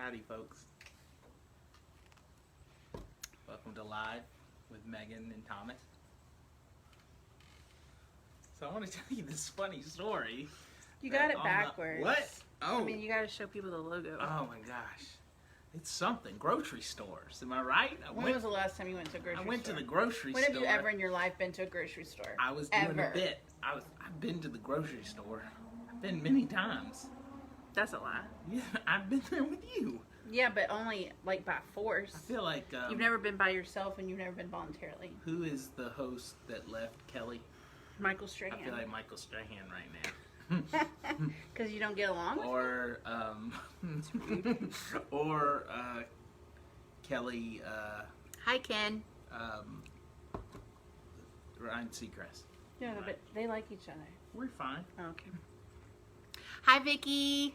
Howdy, folks. Welcome to Live with Megan and Thomas. So I want to tell you this funny story. You got it backwards. What? Oh. I mean, you got to show people the logo. Oh my gosh. It's something. Grocery stores. Am I right? When was the last time you went to a grocery store? I went to the grocery store. When have you ever in your life been to a grocery store? I was doing a bit. I've been to the grocery store. I've been many times. That's a lie. Yeah, I've been there with you. Yeah, but only like by force. I feel like you've never been by yourself and you've never been voluntarily. Who is the host that left Kelly? Michael Strahan. I feel like Michael Strahan right now. Because you don't get along with him? Or Kelly. Hi, Ken. Ryan Seacrest. Yeah, but they like each other. We're fine. Oh, okay. Hi, Vicky.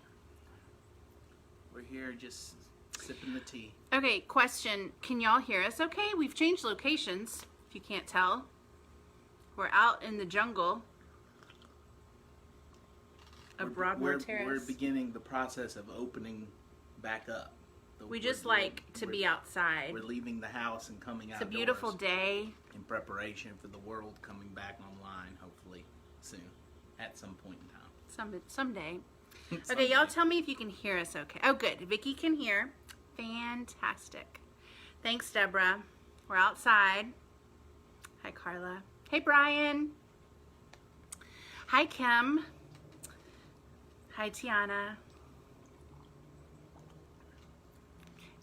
We're here just sipping the tea. Okay, question. Can y'all hear us okay? We've changed locations, if you can't tell. We're out in the jungle of Broadmoor Terrace. We're beginning the process of opening back up. We just like to be outside. We're leaving the house and coming out. It's a beautiful day. In preparation for the world coming back online, hopefully soon, at some point in time. Someday. Okay, y'all tell me if you can hear us okay. Oh, good. Vicky can hear. Fantastic. Thanks, Deborah. We're outside. Hi, Carla. Hey, Brian. Hi, Kim. Hi, Tiana.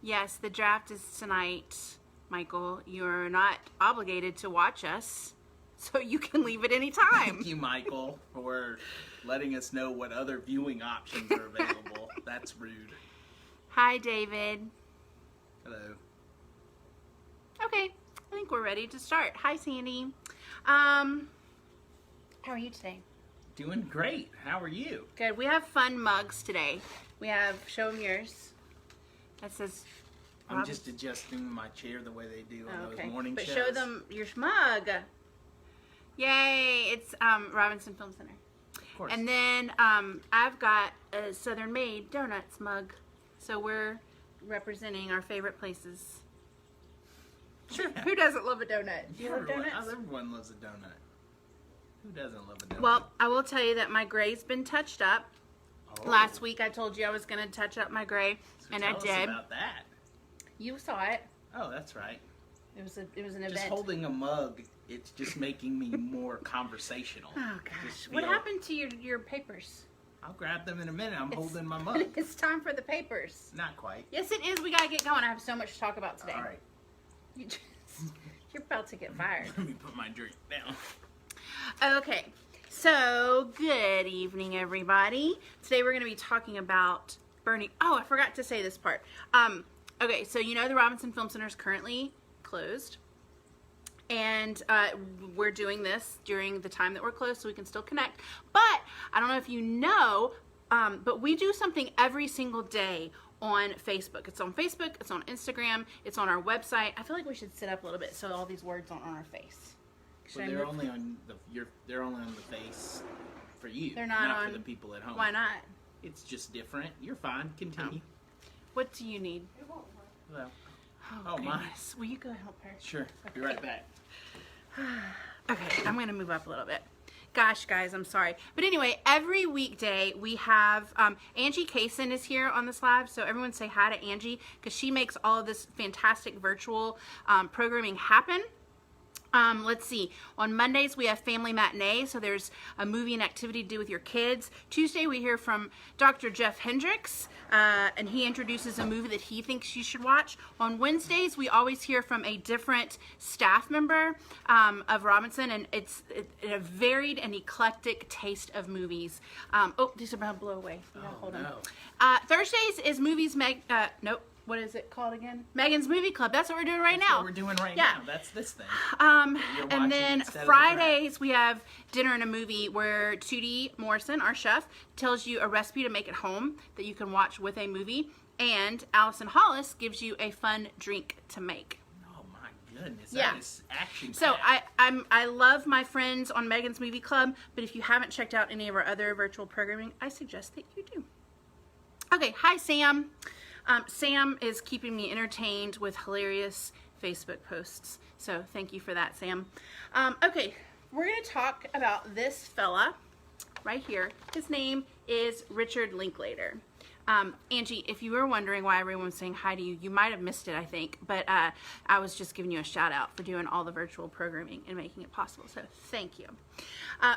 Yes, the draft is tonight, Michael. You're not obligated to watch us, so you can leave at any time. Thank you, Michael, for letting us know what other viewing options are available. That's rude. Hi, David. Hello. Okay, I think we're ready to start. Hi, Sandy. How are you today? Doing great. How are you? Good. We have fun mugs today. We have, show them yours. That says I'm just adjusting my chair the way they do on those morning shows. But show them your mug. Yay! It's Robinson Film Center. Of course. And then I've got a Southern Made Donuts mug. So we're representing our favorite places. Sure. Who doesn't love a donut? Do you love donuts? Everyone loves a donut. Who doesn't love a donut? Well, I will tell you that my gray's been touched up. Oh. Last week I told you I was going to touch up my gray, and I did. Tell us about that. You saw it. Oh, that's right. It was an event. Just holding a mug, it's just making me more conversational. Oh gosh, what happened to your papers? I'll grab them in a minute. I'm holding my mug. It's time for the papers. Not quite. Yes, it is. We gotta get going. I have so much to talk about today. All right. You're about to get fired. Let me put my drink down. Okay. So, good evening, everybody. Today we're going to be talking about burning. Oh, I forgot to say this part. Okay, so you know the Robinson Film Center is currently closed. And we're doing this during the time that we're closed so we can still connect. But I don't know if you know, but we do something every single day on Facebook. It's on Facebook, it's on Instagram, it's on our website. I feel like we should sit up a little bit so all these words aren't on our face. Well, they're only on the face for you. They're not for the people at home. Why not? It's just different. You're fine. Continue. What do you need? Well, oh my. Will you go help her? Sure. Okay. Be right back. Okay, I'm going to move up a little bit. Gosh, guys, I'm sorry. But anyway, every weekday we have, Angie Kaysen is here on this live, so everyone say hi to Angie because she makes all of this fantastic virtual programming happen. Let's see. On Mondays, we have Family Matinee, so there's a movie and activity to do with your kids. Tuesday, we hear from Dr. Jeff Hendricks, and he introduces a movie that he thinks you should watch. On Wednesdays, we always hear from a different staff member of Robinson, and it's a varied and eclectic taste of movies. Oh, these are about to blow away. Hold on. Thursdays is movies, nope. What is it called again? Megan's Movie Club. That's what we're doing right now. What we're doing right now. That's this thing. And then Fridays we have Dinner and a Movie where Tootie Morrison, our chef, tells you a recipe to make at home that you can watch with a movie. And Allison Hollis gives you a fun drink to make. Oh my goodness. Yeah. That is action-packed. So I love my friends on Megan's Movie Club, but if you haven't checked out any of our other virtual programming, I suggest that you do. Okay, hi Sam. Sam is keeping me entertained with hilarious Facebook posts. So thank you for that, Sam. Okay, we're going to talk about this fella right here. His name is Richard Linklater. Angie, if you were wondering why everyone was saying hi to you, you might have missed it, I think, but I was just giving you a shout out for doing all the virtual programming and making it possible, so thank you.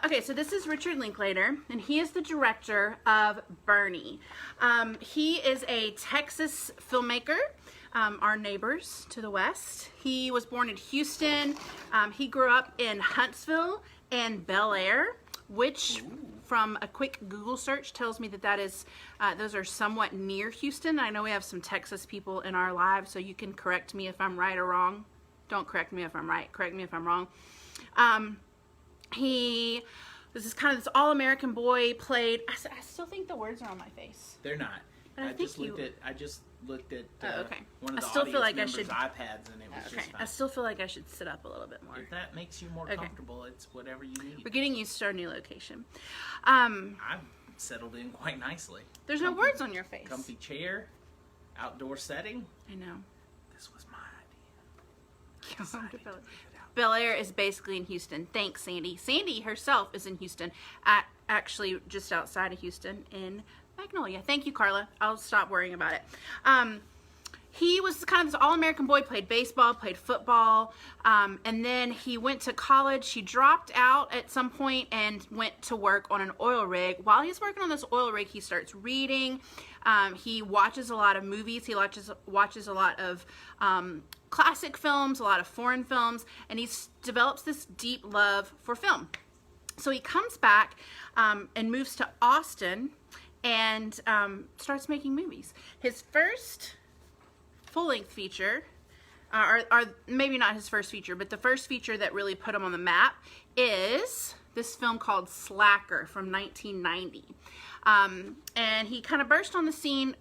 Okay, so this is Richard Linklater, and he is the director of Bernie. He is a Texas filmmaker, our neighbors to the west. He was born in Houston. He grew up in Huntsville and Bel Air, which from a quick Google search tells me that is those are somewhat near Houston. I know we have some Texas people in our lives, so you can correct me if I'm right or wrong. Don't correct me if I'm right. Correct me if I'm wrong. This is kind of this all-American boy played. I still think the words are on my face. They're not. But I just looked at okay. One of the still feel like audience I should iPads, and it was just fine. I still feel like I should sit up a little bit more. If that makes you more comfortable, it's whatever you need. We're getting used to our new location. I've settled in quite nicely. There's no words on your face. Comfy chair, outdoor setting. I know. This was my idea. Bel Air is basically in Houston. Thanks, Sandy. Sandy herself is in Houston, actually just outside of Houston in Magnolia. Thank you, Carla. I'll stop worrying about it. He was kind of this all-American boy, played baseball, played football, and then he went to college. He dropped out at some point and went to work on an oil rig. While he's working on this oil rig, he starts reading. He watches a lot of movies. He watches a lot of classic films, a lot of foreign films, and he develops this deep love for film. So he comes back and moves to Austin and starts making movies. His first full-length feature, or maybe not his first feature, but the first feature that really put him on the map is this film called Slacker from 1990. And he kind of burst on the scene,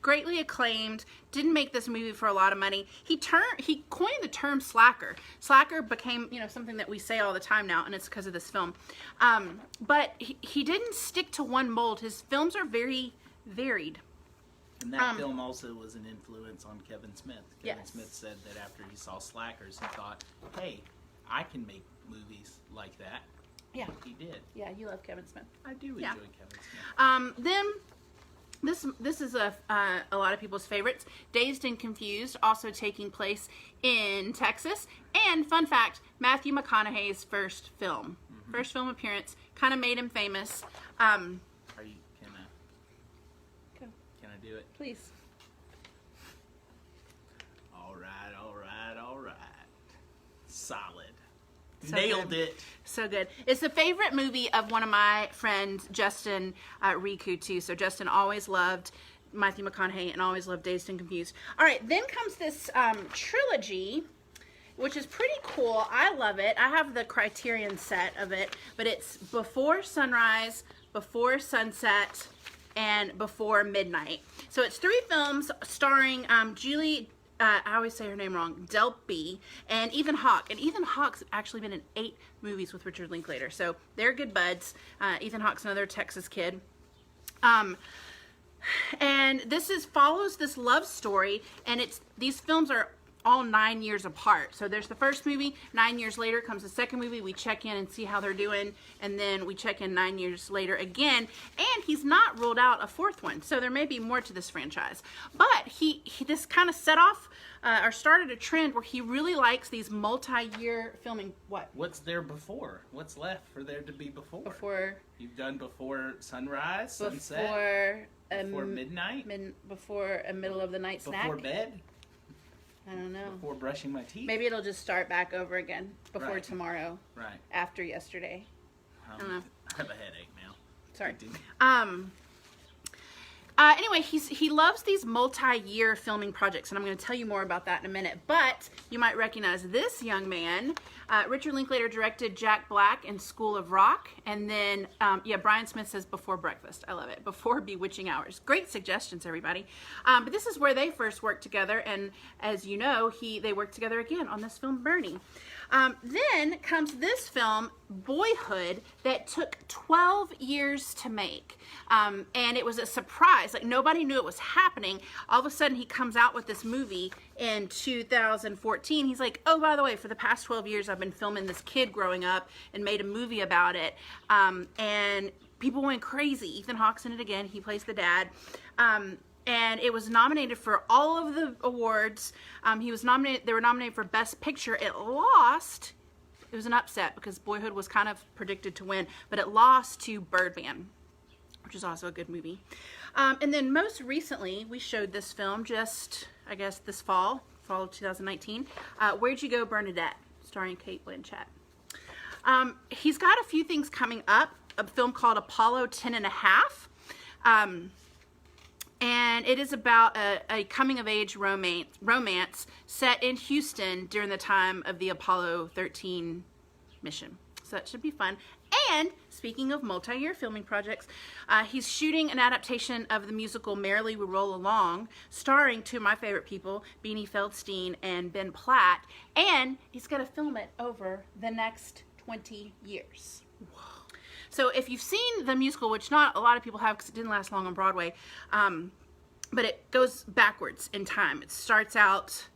greatly acclaimed, didn't make this movie for a lot of money. He coined the term slacker. Slacker became, something that we say all the time now, and it's because of this film. But he didn't stick to one mold. His films are very varied. And that film also was an influence on Kevin Smith. Kevin Yes. Smith said that after he saw Slackers, he thought, hey, I can make movies like that. Yeah. He did. Yeah, you love Kevin Smith. I do enjoy Kevin Smith. Then this is a lot of people's favorites. Dazed and Confused, also taking place in Texas. And fun fact, Matthew McConaughey's first film appearance, kind of made him famous. Can I do it? Please. All right. Solid. So Nailed good. it. So good. It's the favorite movie of one of my friends, Justin Riku, too. So Justin always loved Matthew McConaughey and always loved Dazed and Confused. All right, then comes this trilogy, which is pretty cool. I love it. I have the Criterion set of it, but it's Before Sunrise, Before Sunset, and Before Midnight. So it's 3 films starring Julie, I always say her name wrong, Delpy, and Ethan Hawke. And Ethan Hawke's actually been in 8 movies with Richard Linklater, so they're good buds. Ethan Hawke's another Texas kid. And this follows this love story, and these films are all 9 years apart. So there's the first movie, 9 years later comes the second movie, we check in and see how they're doing, and then we check in 9 years later again, and he's not ruled out a 4th one, so there may be more to this franchise. But he this kind of set off, or started a trend where he really likes these multi-year filming, What's there before? What's left for there to be before? Before... You've done Before Sunrise, Sunset? Before Midnight? Before a middle of the night snack? Before bed? I don't know. Before brushing my teeth? Maybe it'll just start back over again. Before tomorrow. Right. After yesterday. I don't know. I have a headache now. Sorry. Anyway, he loves these multi-year filming projects, and I'm going to tell you more about that in a minute. But you might recognize this young man. Richard Linklater directed Jack Black in School of Rock, and then Brian Smith says Before Breakfast. I love it. Before Bewitching Hours. Great suggestions, everybody. But this is where they first worked together, and as you know, they worked together again on this film Bernie. Then comes this film, Boyhood, that took 12 years to make. And it was a surprise. Like, nobody knew it was happening. All of a sudden, he comes out with this movie in 2014. He's like, oh, by the way, for the past 12 years, I've been filming this kid growing up and made a movie about it. And people went crazy. Ethan Hawke's in it again. He plays the dad. And it was nominated for all of the awards. They were nominated for Best Picture. It lost. It was an upset because Boyhood was kind of predicted to win, but it lost to Birdman, which is also a good movie. And then most recently, we showed this film just, I guess, this fall of 2019. Where'd You Go, Bernadette, starring Cate Blanchett. He's got a few things coming up. A film called Apollo 10½. And it is about a coming-of-age romance set in Houston during the time of the Apollo 13 mission. So that should be fun. And speaking of multi-year filming projects, he's shooting an adaptation of the musical Merrily We Roll Along, starring two of my favorite people, Beanie Feldstein and Ben Platt. And he's going to film it over the next 20 years. Whoa. So if you've seen the musical, which not a lot of people have because it didn't last long on Broadway, but it goes backwards in time. It starts out,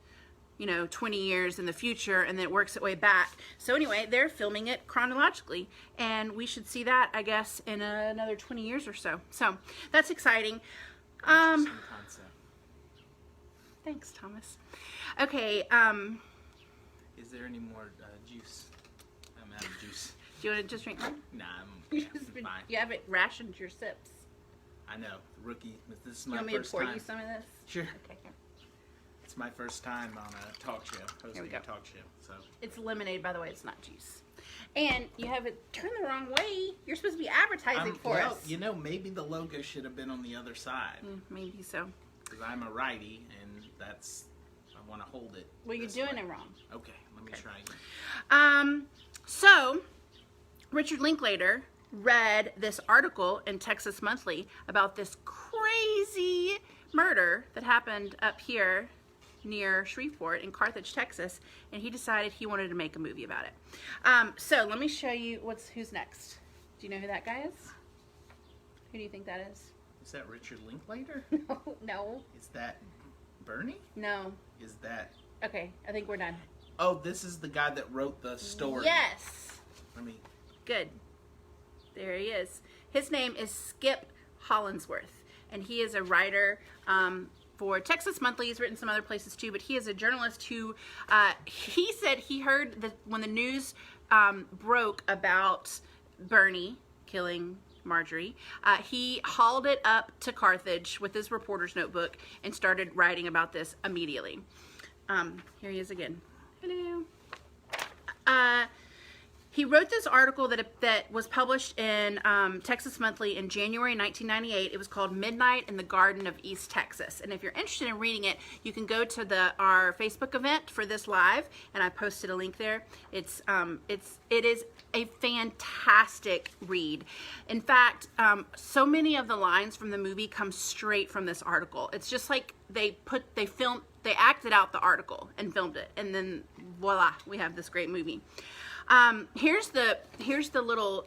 20 years in the future, and then it works its way back. So anyway, they're filming it chronologically, and we should see that, I guess, in another 20 years or so. So that's exciting. Thanks, Thomas. Okay. Is there any more juice? I'm out of juice. Do you want to just drink one? Nah, You fine. You haven't rationed your sips. I know, rookie. This is my You want me to first pour time. you some of this? Sure. Okay, here. It's my first time on a talk show, hosting a talk show. So it's lemonade, by the way. It's not juice. And you have it turned the wrong way. You're supposed to be advertising for us. Maybe the logo should have been on the other side. Maybe so. Because I'm a righty, and I want to hold it. Well, you're doing it wrong. Okay, let me try again. So Richard Linklater read this article in Texas Monthly about this crazy murder that happened up here near Shreveport in Carthage, Texas, and he decided he wanted to make a movie about it. So let me show you who's next. Do you know who that guy is? Who do you think that is? Is that Richard Linklater? No. Is that Bernie? No. Is that... Okay, I think we're done. Oh, this is the guy that wrote the story. Yes. Good. There he is. His name is Skip Hollandsworth, and he is a writer for Texas Monthly. He's written some other places too, but he is a journalist who, he said he heard when the news broke about Bernie killing Marjorie, he hauled it up to Carthage with his reporter's notebook and started writing about this immediately. Here he is again. Hello. He wrote this article that was published in Texas Monthly in January 1998. It was called Midnight in the Garden of East Texas. And if you're interested in reading it, you can go to our Facebook event for this live, and I posted a link there. It is a fantastic read. In fact, so many of the lines from the movie come straight from this article. It's just like they acted out the article and filmed it, and then voila, we have this great movie. Here's the little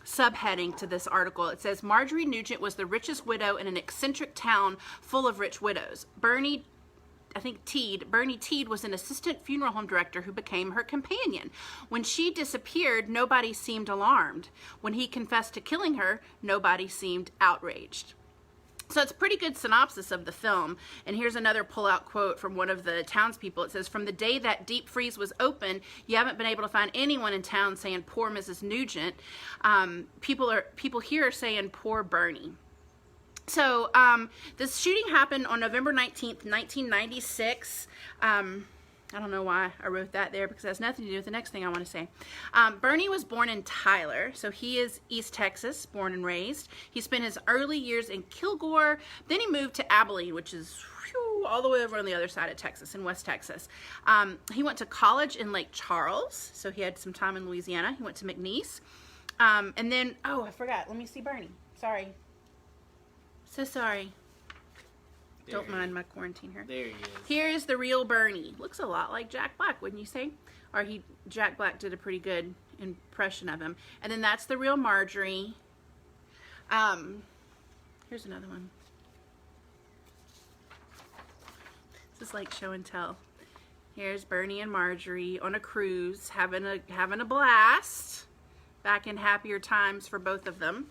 subheading to this article. It says, Marjorie Nugent was the richest widow in an eccentric town full of rich widows. Bernie Teed was an assistant funeral home director who became her companion. When she disappeared, nobody seemed alarmed. When he confessed to killing her, nobody seemed outraged. So it's a pretty good synopsis of the film. And here's another pull-out quote from one of the townspeople. It says, from the day that deep freeze was open, you haven't been able to find anyone in town saying, poor Mrs. Nugent. People here are saying, poor Bernie. So this shooting happened on November 19th, 1996. I don't know why I wrote that there because it has nothing to do with the next thing I want to say. Bernie was born in Tyler, so he is East Texas, born and raised. He spent his early years in Kilgore. Then he moved to Abilene, which is all the way over on the other side of Texas, in West Texas. He went to college in Lake Charles, so he had some time in Louisiana. He went to McNeese. And then, oh, I forgot. Let me see Bernie. Sorry. So sorry. Don't mind my quarantine here. There he is. Here's the real Bernie. Looks a lot like Jack Black, wouldn't you say? Or Jack Black did a pretty good impression of him. And then that's the real Marjorie. Here's another one. This is like show and tell. Here's Bernie and Marjorie on a cruise, having a blast. Back in happier times for both of them.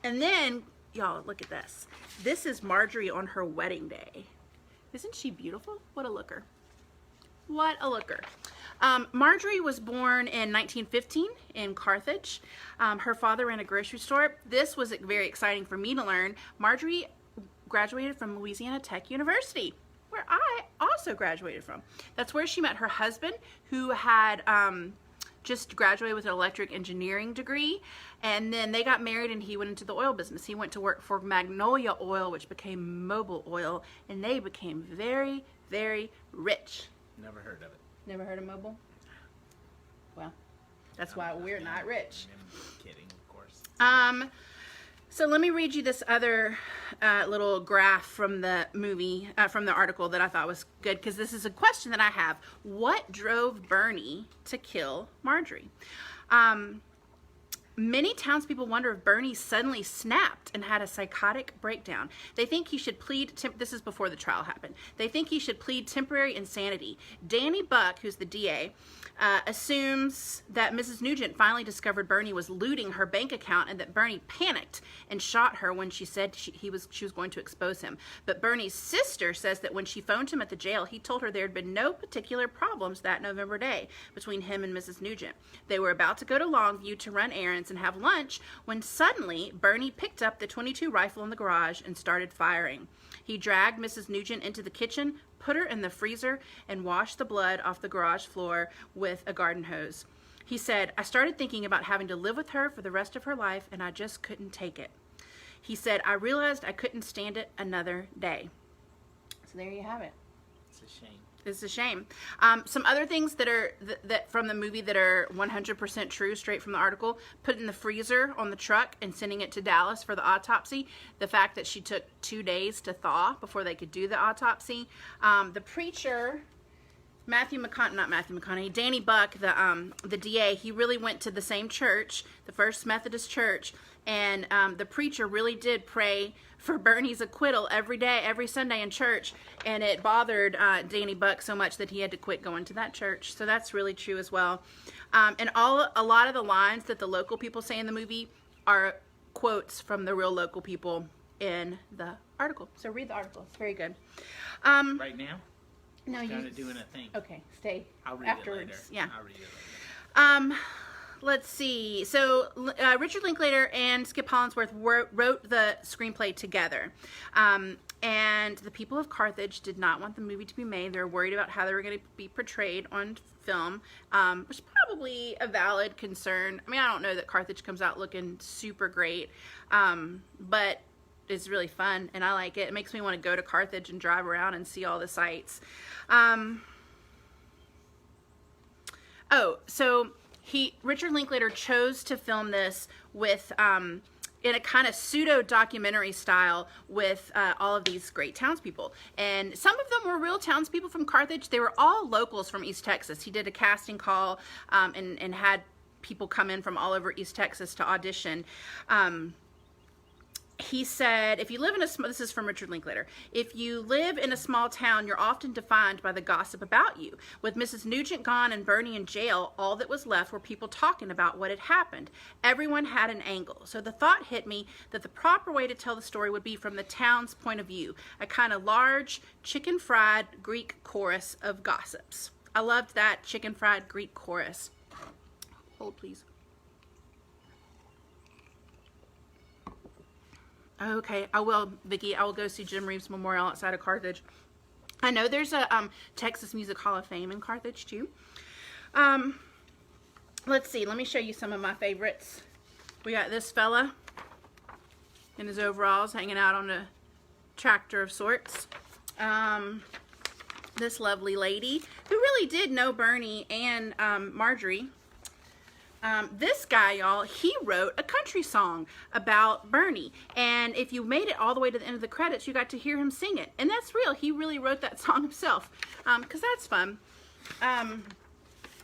And then, y'all, look at this. This is Marjorie on her wedding day. Isn't she beautiful? What a looker. What a looker. Marjorie was born in 1915 in Carthage. Her father ran a grocery store. This was very exciting for me to learn. Marjorie graduated from Louisiana Tech University, where I also graduated from. That's where she met her husband, who had just graduated with an electric engineering degree, and then they got married and he went into the oil business. He went to work for Magnolia Oil, which became Mobil Oil, and they became very, very rich. Never heard of it. Never heard of Mobil? Well, that's why we're not rich. I'm kidding, of course. So let me read you this other little graph from the movie, from the article that I thought was good, because this is a question that I have. What drove Bernie to kill Marjorie? Many townspeople wonder if Bernie suddenly snapped and had a psychotic breakdown. They think he should plead, this is before the trial happened, they think he should plead temporary insanity. Danny Buck, who's the DA, assumes that Mrs. Nugent finally discovered Bernie was looting her bank account and that Bernie panicked and shot her when she said she was going to expose him. But Bernie's sister says that when she phoned him at the jail, he told her there had been no particular problems that November day between him and Mrs. Nugent. They were about to go to Longview to run errands and have lunch when suddenly Bernie picked up the .22 rifle in the garage and started firing. He dragged Mrs. Nugent into the kitchen, put her in the freezer, and washed the blood off the garage floor with a garden hose. He said, "I started thinking about having to live with her for the rest of her life, and I just couldn't take it." He said, "I realized I couldn't stand it another day." So there you have it. It's a shame. It's a shame. Some other things that are that from the movie that are 100% true, straight from the article: put in the freezer on the truck and sending it to Dallas for the autopsy. The fact that she took 2 days to thaw before they could do the autopsy. The preacher, Danny Buck, the DA, he really went to the same church, the First Methodist Church, and the preacher really did pray for Bernie's acquittal every day, every Sunday in church, and it bothered Danny Buck so much that he had to quit going to that church. So that's really true as well. And a lot of the lines that the local people say in the movie are quotes from the real local people in the article. So read the article; it's very good. Right now? No, It's you kind of doing a thing. Okay, stay. I'll read afterwards. it later. Yeah. I'll read it later. Let's see. So Richard Linklater and Skip Hollandsworth wrote the screenplay together. And the people of Carthage did not want the movie to be made. They were worried about how they were going to be portrayed on film, which is probably a valid concern. I mean, I don't know that Carthage comes out looking super great, but it's really fun, and I like it. It makes me want to go to Carthage and drive around and see all the sights. Richard Linklater chose to film this with in a kind of pseudo-documentary style with all of these great townspeople. And some of them were real townspeople from Carthage. They were all locals from East Texas. He did a casting call and had people come in from all over East Texas to audition. He said, if you live in this is from Richard Linklater, if you live in a small town, you're often defined by the gossip about you. With Mrs. Nugent gone and Bernie in jail, all that was left were people talking about what had happened. Everyone had an angle. So the thought hit me that the proper way to tell the story would be from the town's point of view, a kind of large chicken fried Greek chorus of gossips. I loved that chicken fried Greek chorus. Hold, please. Okay, I will, Vicki. I will go see Jim Reeves Memorial outside of Carthage. I know there's a Texas Music Hall of Fame in Carthage too. Let's see. Let me show you some of my favorites. We got this fella in his overalls hanging out on a tractor of sorts. This lovely lady who really did know Bernie and Marjorie. This guy, y'all, he wrote a country song about Bernie. And if you made it all the way to the end of the credits, you got to hear him sing it. And that's real. He really wrote that song himself, because that's fun.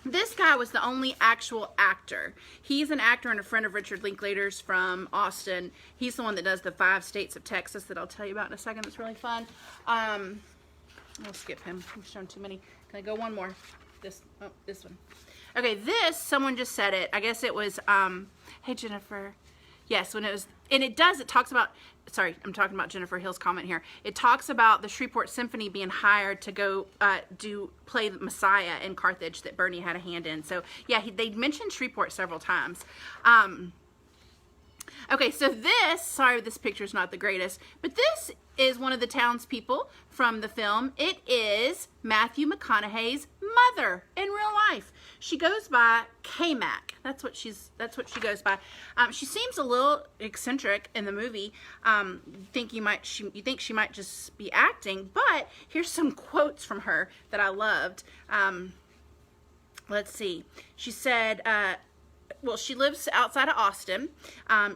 This guy was the only actual actor. He's an actor and a friend of Richard Linklater's from Austin. He's the one that does the 5 states of Texas that I'll tell you about in a second. That's really fun. I'll skip him. I've shown too many. Can I go one more? This one. Okay, someone just said it. I guess it was, hey, Jennifer. Yes, when it was, and it talks about, sorry, I'm talking about Jennifer Hill's comment here. It talks about the Shreveport Symphony being hired to go play the Messiah in Carthage that Bernie had a hand in. So, yeah, they mentioned Shreveport several times. Okay, so this picture's not the greatest, but this is one of the townspeople from the film. It is Matthew McConaughey's mother in real life. She goes by K-Mac. That's what she goes by. She seems a little eccentric in the movie. You think she might just be acting, but here's some quotes from her that I loved. Let's see. She said, well, she lives outside of Austin.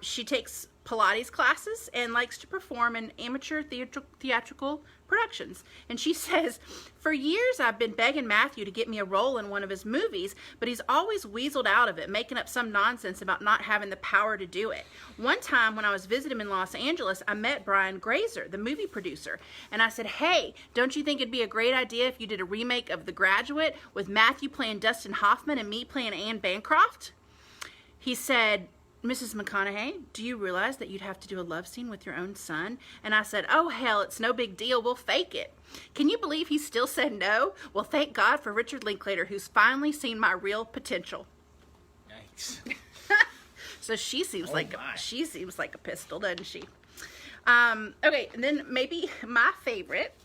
She takes Pilates classes and likes to perform in amateur theatrical productions. And she says, for years I've been begging Matthew to get me a role in one of his movies, but he's always weaseled out of it, making up some nonsense about not having the power to do it. One time when I was visiting him in Los Angeles, I met Brian Grazer, the movie producer, and I said, hey, don't you think it'd be a great idea if you did a remake of The Graduate with Matthew playing Dustin Hoffman and me playing Anne Bancroft? He said, Mrs. McConaughey, do you realize that you'd have to do a love scene with your own son? And I said, oh, hell, it's no big deal. We'll fake it. Can you believe he still said no? Well, thank God for Richard Linklater, who's finally seen my real potential. Yikes. So she seems like a pistol, doesn't she? Okay, and then maybe my favorite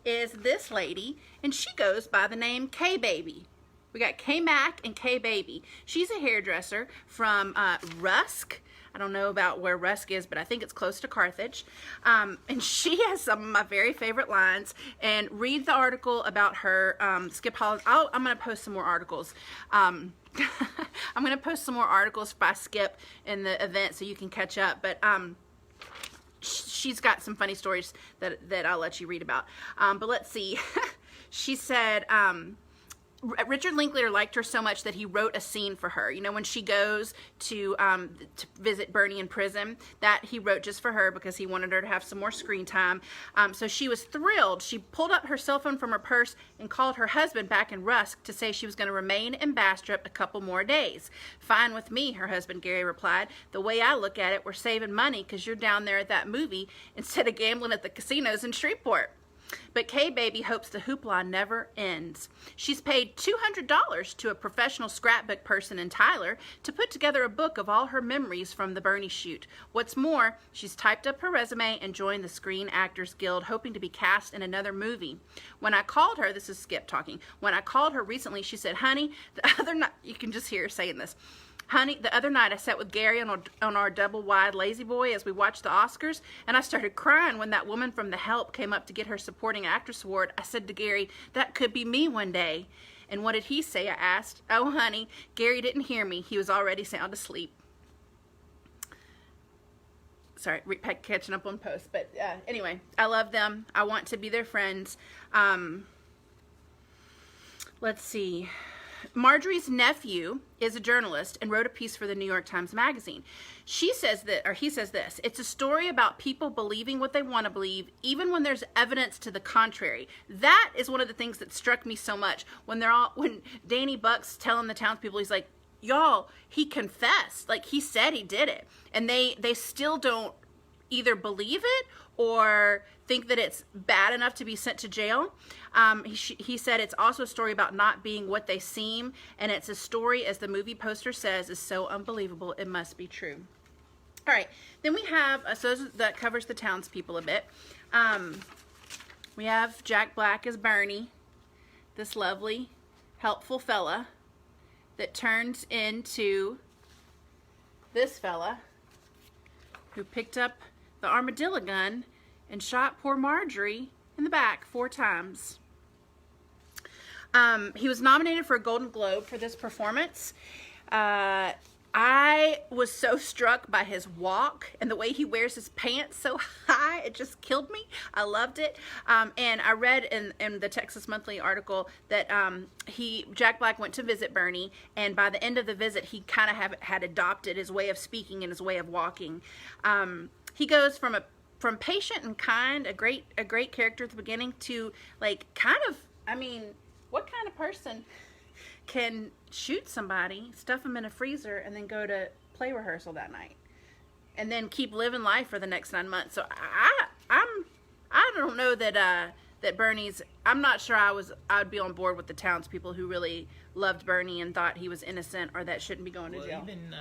is this lady, and she goes by the name K-Baby. We got K-Mac and K-Baby. She's a hairdresser from Rusk. I don't know about where Rusk is, but I think it's close to Carthage. And she has some of my very favorite lines. And read the article about her. Skip Holland. I'm going to post some more articles. I'm going to post some more articles by Skip in the event so you can catch up. But she's got some funny stories that I'll let you read about. But let's see. She said... Richard Linklater liked her so much that he wrote a scene for her. You know, when she goes to visit Bernie in prison, that he wrote just for her because he wanted her to have some more screen time. So she was thrilled. She pulled up her cell phone from her purse and called her husband back in Rusk to say she was going to remain in Bastrop a couple more days. Fine with me, her husband Gary replied. The way I look at it, we're saving money because you're down there at that movie instead of gambling at the casinos in Shreveport. But K-Baby hopes the hoopla never ends. She's paid $200 to a professional scrapbook person in Tyler to put together a book of all her memories from the Bernie shoot. What's more, she's typed up her resume and joined the Screen Actors Guild, hoping to be cast in another movie. When I called her, this is Skip talking, when I called her recently, she said, honey, the other night, you can just hear her saying this, honey, the other night I sat with Gary on our double-wide Lazy Boy as we watched the Oscars, and I started crying when that woman from The Help came up to get her Supporting Actress Award. I said to Gary, that could be me one day. And what did he say, I asked. Oh, honey, Gary didn't hear me. He was already sound asleep. Sorry, catching up on posts. But anyway, I love them. I want to be their friends. Let's see. Marjorie's nephew is a journalist and wrote a piece for the New York Times Magazine. He says this, it's a story about people believing what they want to believe, even when there's evidence to the contrary. That is one of the things that struck me so much when Danny Buck's telling the townspeople, he's like, y'all, he confessed, like he said he did it. And they still don't either believe it or think that it's bad enough to be sent to jail. He said it's also a story about not being what they seem, and it's a story, as the movie poster says, is so unbelievable it must be true. All right, then we have, so that covers the townspeople a bit. We have Jack Black as Bernie, this lovely, helpful fella that turns into this fella who picked up the armadillo gun and shot poor Marjorie in the back 4 times. He was nominated for a Golden Globe for this performance. I was so struck by his walk and the way he wears his pants so high. It just killed me. I loved it. And I read in the Texas Monthly article that Jack Black went to visit Bernie, and by the end of the visit, he kind of had adopted his way of speaking and his way of walking. He goes from patient and kind, a great character at the beginning, to like what kind of person can shoot somebody, stuff them in a freezer, and then go to play rehearsal that night, and then keep living life for the next 9 months? So I don't know that Bernie's. I'm not sure I'd be on board with the townspeople who really loved Bernie and thought he was innocent or that shouldn't be going to jail. Even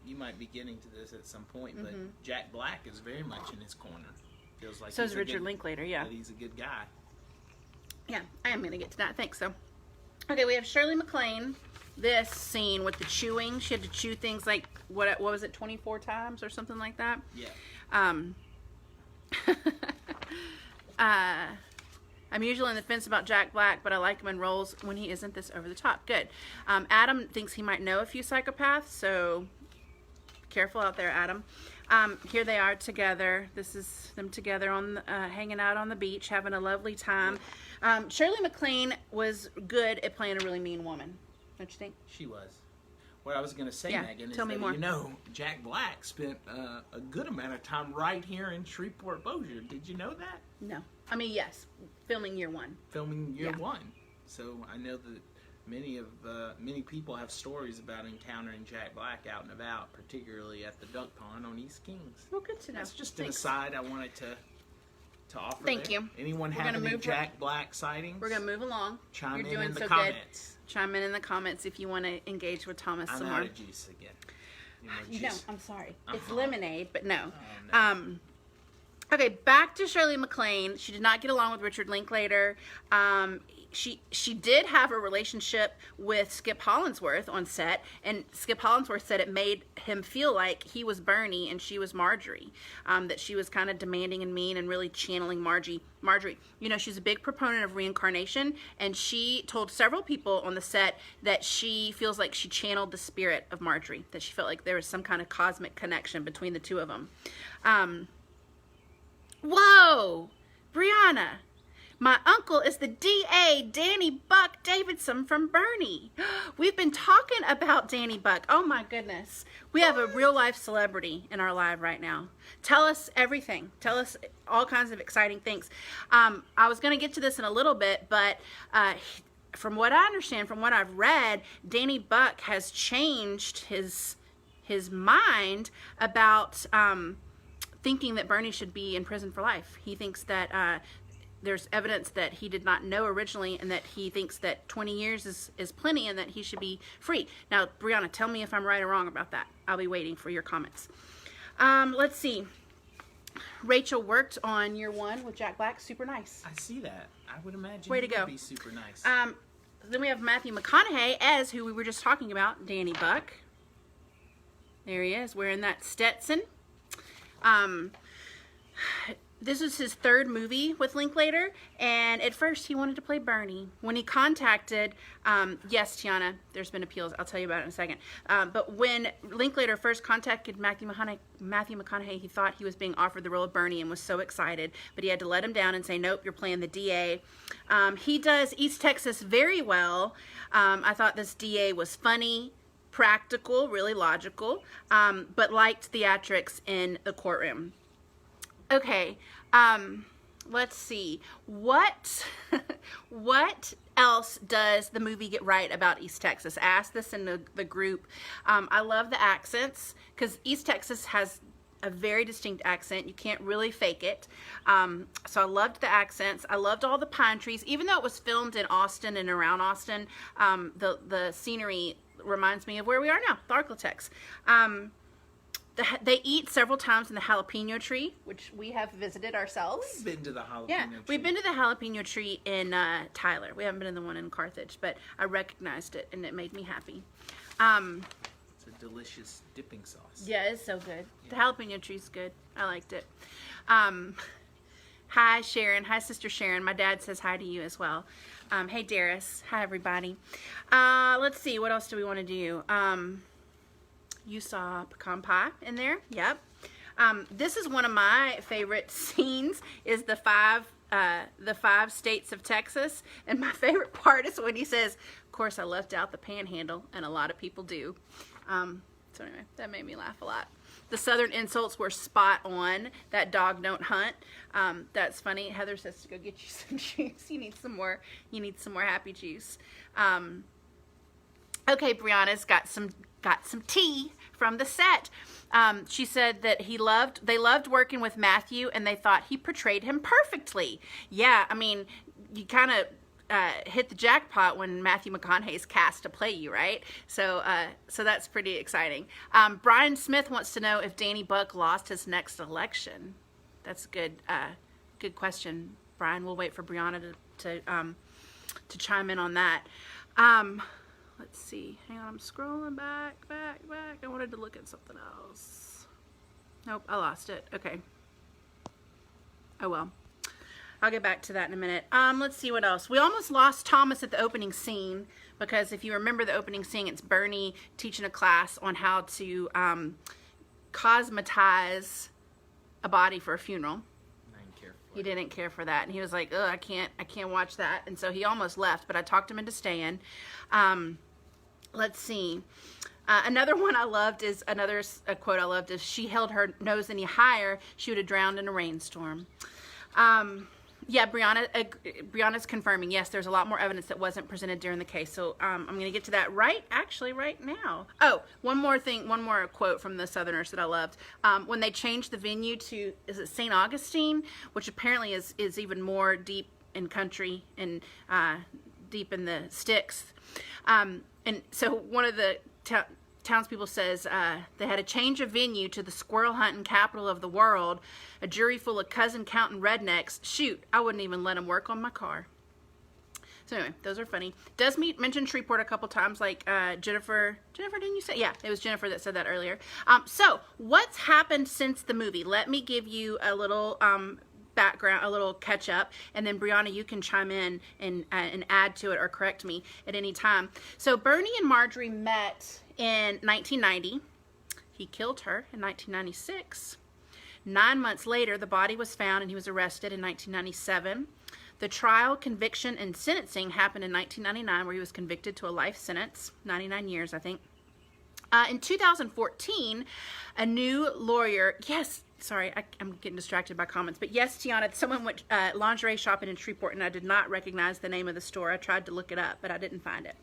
you might be getting to this at some point, but Jack Black is very much in his corner. Feels like so is Richard Linklater. Yeah, that he's a good guy. Yeah, I am gonna get to that. Thanks. So. Okay, we have Shirley MacLaine. This scene with the chewing, she had to chew things like, what was it, 24 times or something like that? Yeah. I'm usually on the fence about Jack Black, but I like him in roles when he isn't this over the top. Good. Adam thinks he might know a few psychopaths, so careful out there, Adam. Here they are together. This is them together on hanging out on the beach, having a lovely time. Shirley MacLaine was good at playing a really mean woman, don't you think? She was. What I was going to say, Megan, is tell me more. Jack Black spent a good amount of time right here in Shreveport, Bossier. Did you know that? No. I mean, yes, filming year one. Filming year one. So I know that many people have stories about encountering Jack Black out and about, particularly at the duck pond on East Kings. Well, good to know. That's just an aside I wanted to offer. Thank you. Anyone have any Jack Black sightings? We're gonna move along. Chime You're in doing the so comments. Good. Chime in the comments if you want to engage with Thomas some more. I'm out of juice again. No, I'm sorry. It's lemonade, but no. Oh, no. Okay, back to Shirley MacLaine. She did not get along with Richard Linklater. She did have a relationship with Skip Hollandsworth on set, and Skip Hollandsworth said it made him feel like he was Bernie and she was Marjorie, that she was kind of demanding and mean and really channeling Marjorie. You know, she's a big proponent of reincarnation, and she told several people on the set that she feels like she channeled the spirit of Marjorie, that she felt like there was some kind of cosmic connection between the two of them. Whoa! Brianna! My uncle is the DA, Danny Buck Davidson from Bernie. We've been talking about Danny Buck. Oh my goodness. We have a real life celebrity in our live right now. Tell us everything. Tell us all kinds of exciting things. I was going to get to this in a little bit, but from what I understand, from what I've read, Danny Buck has changed his mind about thinking that Bernie should be in prison for life. He thinks that there's evidence that he did not know originally, and that he thinks that 20 years is plenty and that he should be free. Now, Brianna, tell me if I'm right or wrong about that. I'll be waiting for your comments. Let's see. Rachel worked on year one with Jack Black. Super nice. I see that. I would imagine Way to go. Would be super nice. Then we have Matthew McConaughey as who we were just talking about, Danny Buck. There he is, wearing that Stetson. This is his third movie with Linklater, and at first he wanted to play Bernie. When he contacted, yes, Tiana, there's been appeals. I'll tell you about it in a second. But when Linklater first contacted Matthew McConaughey, he thought he was being offered the role of Bernie and was so excited, but he had to let him down and say, nope, you're playing the DA. He does East Texas very well. I thought this DA was funny, practical, really logical, but liked theatrics in the courtroom. Okay, let's see. What else does the movie get right about East Texas? I asked this in the group. I love the accents, because East Texas has a very distinct accent. You can't really fake it. So I loved the accents. I loved all the pine trees. Even though it was filmed in Austin and around Austin, the scenery reminds me of where we are now, the Arklatex. They eat several times in the jalapeno tree, which we have visited ourselves. We've been to the jalapeno tree. We've been to the jalapeno tree in Tyler. We haven't been to the one in Carthage, but I recognized it, and it made me happy. It's a delicious dipping sauce. Yeah, it's so good. Yeah. The jalapeno tree's good. I liked it. Hi, Sharon. Hi, Sister Sharon. My dad says hi to you as well. Hey, Darius. Hi, everybody. Let's see. What else do we want to do? You saw pecan pie in there. Yep. This is one of my favorite scenes, is the five states of Texas. And my favorite part is when he says, of course, I left out the panhandle, and a lot of people do. So anyway, that made me laugh a lot. The Southern insults were spot on. That dog don't hunt. That's funny. Heather says to go get you some juice. You need some more happy juice. Okay, Brianna's got some tea from the set. She said that they loved working with Matthew, and they thought he portrayed him perfectly. Yeah, I mean, you kind of hit the jackpot when Matthew McConaughey's cast to play you, right? So that's pretty exciting. Brian Smith wants to know if Danny Buck lost his next election. That's a good question, Brian. We'll wait for Brianna to chime in on that. Let's see. Hang on, I'm scrolling back. I wanted to look at something else. Nope, I lost it. Okay. Oh well. I'll get back to that in a minute. Let's see what else. We almost lost Thomas at the opening scene, because if you remember the opening scene, it's Bernie teaching a class on how to cosmetize a body for a funeral. He didn't care for that, and he was like, "Ugh, I can't watch that." And so he almost left, but I talked him into staying. Let's see. Another one I loved is a quote I loved is, "She held her nose any higher, she would have drowned in a rainstorm." Yeah, Brianna's confirming. Yes, there's a lot more evidence that wasn't presented during the case. So I'm going to get to that right now. Oh, one more quote from the Southerners that I loved. When they changed the venue to, is it St. Augustine, which apparently is even more deep in country and deep in the sticks. And so one of the townspeople says they had a change of venue to the squirrel hunting capital of the world. A jury full of cousin counting rednecks. Shoot, I wouldn't even let them work on my car. So anyway, those are funny. Does mention Shreveport a couple times, like Jennifer, didn't you say? Yeah, it was Jennifer that said that earlier. So what's happened since the movie? Let me give you a little background, a little catch up, and then Brianna, you can chime in and add to it or correct me at any time. So Bernie and Marjorie met in 1990. He killed her in 1996. 9 months later, the body was found and he was arrested in 1997. The trial, conviction, and sentencing happened in 1999, where he was convicted to a life sentence, 99 years, I think. In 2014, a new lawyer, yes, sorry, I'm getting distracted by comments, but yes, Tiana, someone went lingerie shopping in Shreveport, and I did not recognize the name of the store. I tried to look it up, but I didn't find it.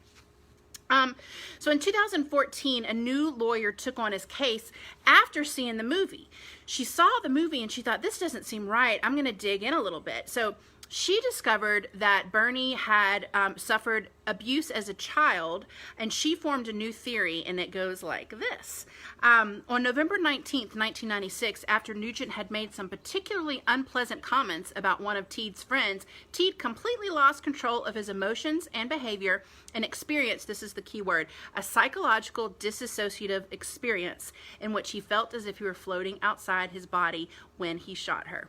So in 2014, a new lawyer took on his case after seeing the movie. She saw the movie and she thought, this doesn't seem right. I'm going to dig in a little bit. So she discovered that Bernie had suffered abuse as a child, and she formed a new theory, and it goes like this. On November 19th, 1996, after Nugent had made some particularly unpleasant comments about one of Teed's friends, Teed completely lost control of his emotions and behavior and experienced, this is the key word, a psychological dissociative experience in which he felt as if he were floating outside his body when he shot her.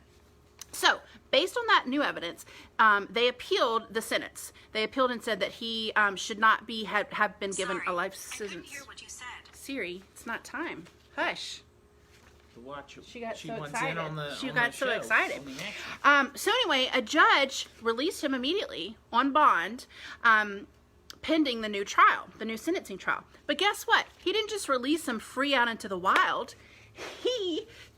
So, based on that new evidence, they appealed the sentence. They appealed and said that he should not have been given a life sentence. I couldn't hear what you said. Siri, it's not time. Hush. She got so excited. She got so excited. So anyway, a judge released him immediately on bond, pending the new trial, the new sentencing trial. But guess what? He didn't just release him free out into the wild.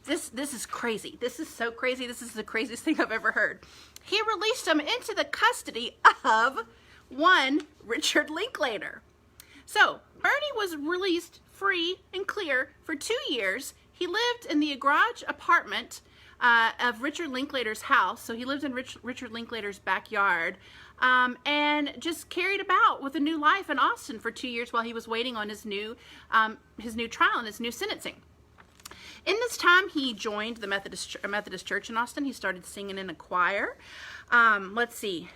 This is crazy. This is so crazy. This is the craziest thing I've ever heard. He released him into the custody of one Richard Linklater. So Bernie was released free and clear for 2 years. He lived in the garage apartment of Richard Linklater's house. So he lived in Richard Linklater's backyard, and just carried about with a new life in Austin for 2 years while he was waiting on his new trial and his new sentencing. In this time, he joined the Methodist Church in Austin. He started singing in a choir. Let's see.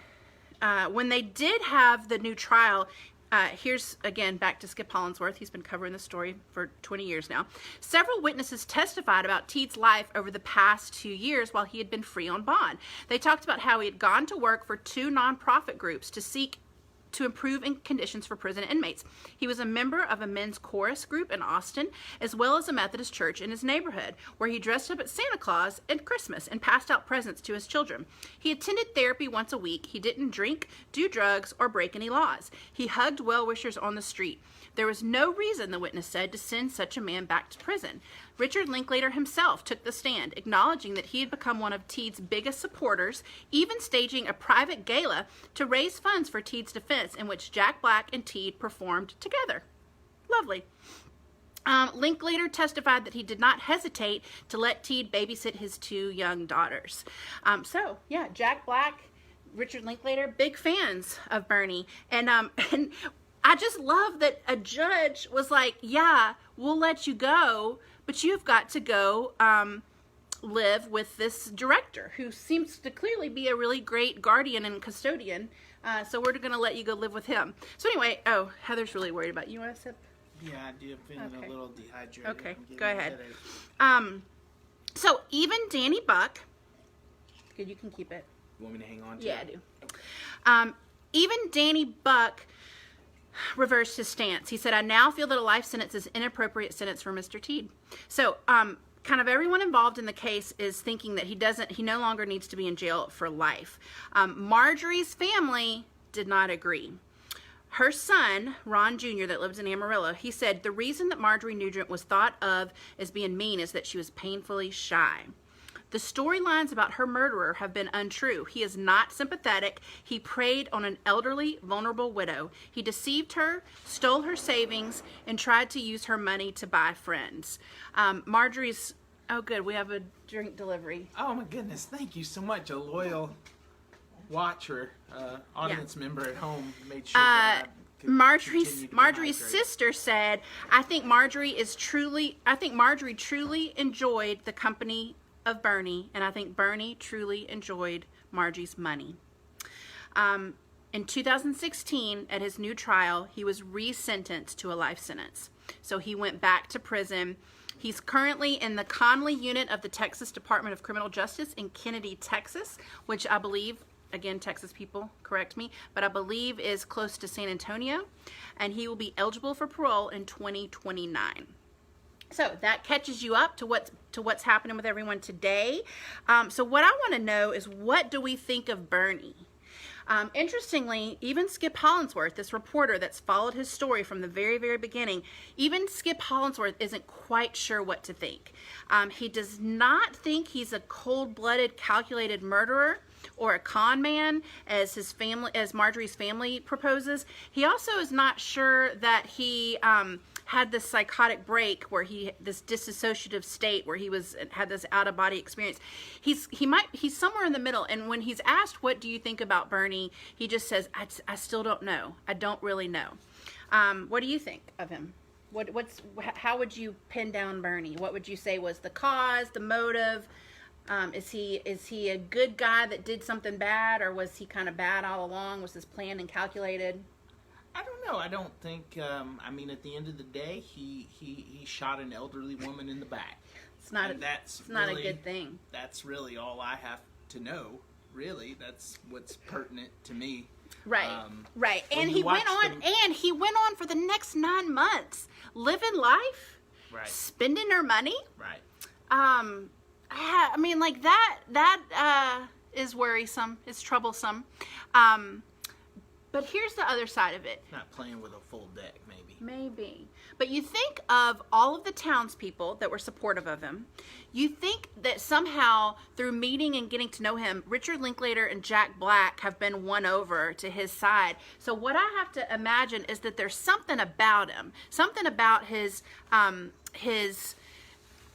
When they did have the new trial, Here's, again, back to Skip Hollandsworth. He's been covering the story for 20 years now. Several witnesses testified about Teed's life over the past 2 years while he had been free on bond. They talked about how he had gone to work for 2 nonprofit groups to seek to improve conditions for prison inmates. He was a member of a men's chorus group in Austin, as well as a Methodist church in his neighborhood, where he dressed up as Santa Claus at Christmas and passed out presents to his children. He attended therapy once a week. He didn't drink, do drugs, or break any laws. He hugged well-wishers on the street. There was no reason, the witness said, to send such a man back to prison. Richard Linklater himself took the stand, acknowledging that he had become one of Teed's biggest supporters, even staging a private gala to raise funds for Teed's defense, in which Jack Black and Teed performed together. Lovely. Linklater testified that he did not hesitate to let Teed babysit his 2 young daughters. So, yeah, Jack Black, Richard Linklater, big fans of Bernie. And I just love that a judge was like, yeah, we'll let you go, but you've got to go live with this director who seems to clearly be a really great guardian and custodian. So we're going to let you go live with him. So anyway, oh, Heather's really worried about you. You want to sip? Yeah, I do. I'm feeling a little dehydrated. Okay, go ahead. So even Danny Buck, good, you can keep it. You want me to hang on to Yeah, it? I do. Even Danny Buck reversed his stance. He said, I now feel that a life sentence is an inappropriate sentence for Mr. Teed. So, kind of everyone involved in the case is thinking that he no longer needs to be in jail for life. Marjorie's family did not agree. Her son, Ron Jr., that lives in Amarillo, he said the reason that Marjorie Nugent was thought of as being mean is that she was painfully shy. The storylines about her murderer have been untrue. He is not sympathetic. He preyed on an elderly, vulnerable widow. He deceived her, stole her savings, and tried to use her money to buy friends. Marjorie's, oh good, we have a drink delivery. Oh my goodness, thank you so much. A loyal watcher, audience member at home made sure that I could continue to be Marjorie's hydrated. sister said, I think Marjorie truly enjoyed the company of Bernie, and I think Bernie truly enjoyed Marjorie's money. In 2016, at his new trial, he was resentenced to a life sentence. So he went back to prison. He's currently in the Conley unit of the Texas Department of Criminal Justice in Kennedy, Texas, which I believe, again, Texas people, correct me, but I believe is close to San Antonio, and he will be eligible for parole in 2029. So that catches you up to what's happening with everyone today. So what I want to know is, what do we think of Bernie? Interestingly, even Skip Hollandsworth, this reporter that's followed his story from the very, very beginning, even Skip Hollandsworth isn't quite sure what to think. He does not think he's a cold-blooded, calculated murderer or a con man, as Marjorie's family proposes. He also is not sure that he had this psychotic break this dissociative state where he had this out-of-body experience. He's somewhere in the middle, and when he's asked, what do you think about Bernie, he just says, I still don't know. I don't really know. What do you think of him? How would you pin down Bernie? What would you say was the cause, the motive? Is he a good guy that did something bad, or was he kind of bad all along? Was this planned and calculated? I don't know. I don't think. I mean, at the end of the day, he shot an elderly woman in the back. It's not a good thing. That's really all I have to know. Really, that's what's pertinent to me. Right, right. And he went on for the next 9 months, living life, right, spending her money. Right. I mean, like that is worrisome. It's troublesome. But here's the other side of it. Not playing with a full deck, maybe. Maybe. But you think of all of the townspeople that were supportive of him. You think that somehow, through meeting and getting to know him, Richard Linklater and Jack Black have been won over to his side. So what I have to imagine is that there's something about him, something about his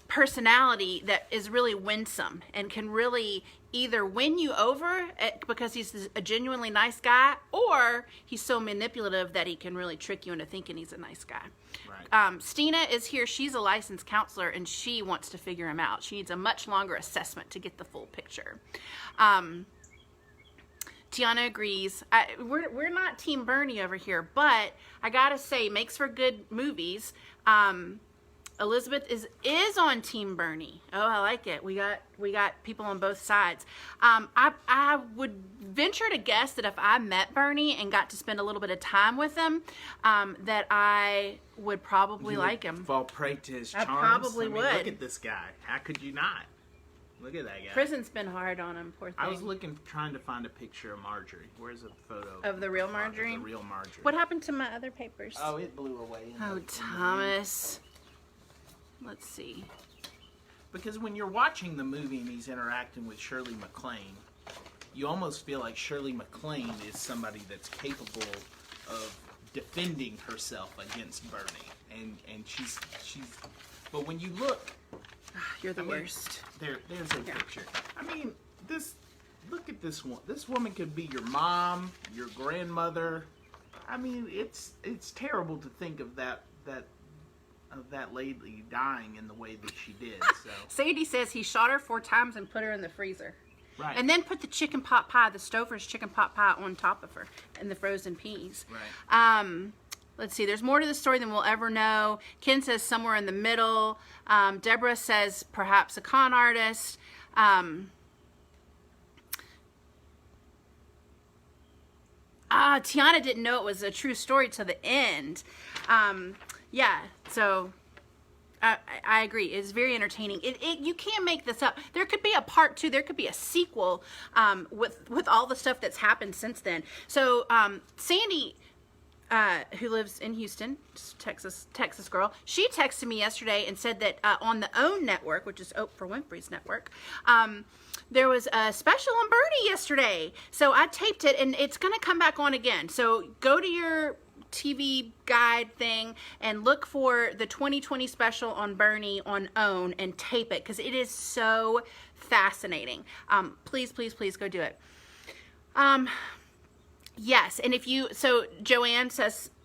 personality that is really winsome and can really either win you over because he's a genuinely nice guy, or he's so manipulative that he can really trick you into thinking he's a nice guy. Right. Stina is here. She's a licensed counselor, and she wants to figure him out. She needs a much longer assessment to get the full picture. Tiana agrees. We're not Team Bernie over here, but I gotta say, makes for good movies. Elizabeth is on Team Bernie. Oh, I like it. We got people on both sides. I would venture to guess that if I met Bernie and got to spend a little bit of time with him, that I would probably like him. Fall prey to his charms. I probably would. Look at this guy. How could you not? Look at that guy. Prison's been hard on him, poor thing. I was trying to find a picture of Marjorie. Where's a photo of the real Marjorie? The real Marjorie. What happened to my other papers? Oh, it blew away. Oh, Thomas. Let's see. Because when you're watching the movie and he's interacting with Shirley MacLaine, you almost feel like Shirley MacLaine is somebody that's capable of defending herself against Bernie, and she's. But when you look, you're the worst. There's a picture. I mean, look at this one. This woman could be your mom, your grandmother. I mean, it's terrible to think of that lady dying in the way that she did. So Sadie says he shot her 4 times and put her in the freezer. Right. And then put the chicken pot pie, the Stouffer's chicken pot pie on top of her and the frozen peas. Right. Let's see. There's more to the story than we'll ever know. Ken says somewhere in the middle. Deborah says perhaps a con artist. Tiana didn't know it was a true story to the end. Yeah, so I agree. It's very entertaining. You can't make this up. There could be a part 2. There could be a sequel with all the stuff that's happened since then. So Sandy, who lives in Houston, Texas girl, she texted me yesterday and said that on the OWN network, which is Oprah Winfrey's network, there was a special on Bernie yesterday. So I taped it, and it's going to come back on again. So go to your TV guide thing and look for the 2020 special on Bernie on OWN and tape it, because it is so fascinating. Please go do it. Yes, and so Joanne